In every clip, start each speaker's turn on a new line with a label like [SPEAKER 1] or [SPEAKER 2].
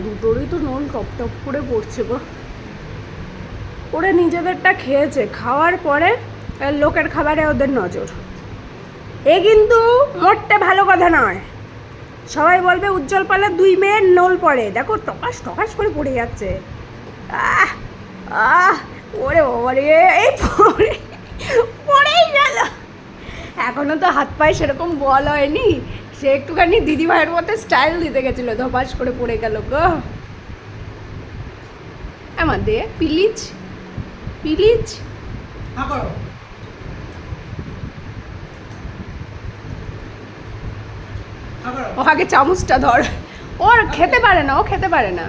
[SPEAKER 1] দুটোরই তো নুন টপ টপ করে পড়ছে গো। ওরা নিজেদেরটা খেয়েছে, খাওয়ার পরে লোকের খাবারে ওদের নজর। এ কিন্তু মোটে ভালো কথা নয়। সবাই বলবে উজ্জ্বল পালের 2 মেয়ের নোল পড়ে, দেখো টকাস টকাস করে পড়ে যাচ্ছে। আহ আহ ওরে ওরে, এই পড়েই গেল। এখনো তো হাত পায়ে সেরকম বল হয়নি, সে একটুখানি দিদিভাইয়ের মতো স্টাইল দিতে গেছিলো, ধপাস করে পড়ে গেল গো। আমার দে প্লিজ প্লিজ। ও আগে চামচটা ধর, ওর খেতে পারে না, ও খেতে পারে না।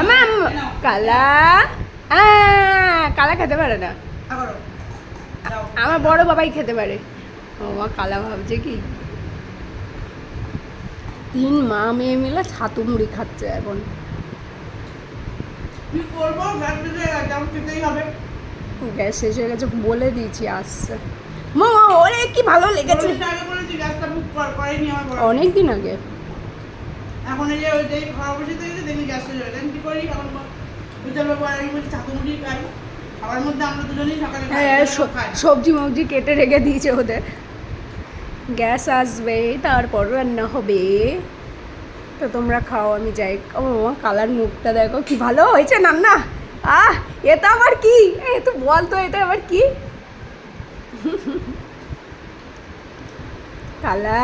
[SPEAKER 1] আমার কালা, কালা খেতে পারে না, আমার বড় বাবাই খেতে পারে। ও মা কালা ভাবছে কি 3 মা মেয়ে মিলে ছাতু মুড়ি খাচ্ছে এখন। গ্যাস শেষ হয়ে গেছে, বলে দিয়েছি আসছে। ওরে কি ভালো লেগেছে, অনেক দিন আগে।
[SPEAKER 2] এখন এই যে ওই যে খাওয়া বসে থেকে দেখি গ্যাস শেষ হয়ে গেছে, কি করি এখন উজ্জ্বল বাবু আর আমি বলছি ছাতু মুড়ি খাই, খাবার মধ্যে আমরা দুজনেই সকালে
[SPEAKER 1] সবজি মবজি কেটে রেখে দিয়েছে ওদের। গ্যাস আসবে তারপর রান্না হবে, তো তোমরা খাও আমি যাই। ও কালার মুখটা দেখো কি ভালো হয়েছে রান্না। এটা আবার কি, এ তো বল তো এটা আবার কি। কালা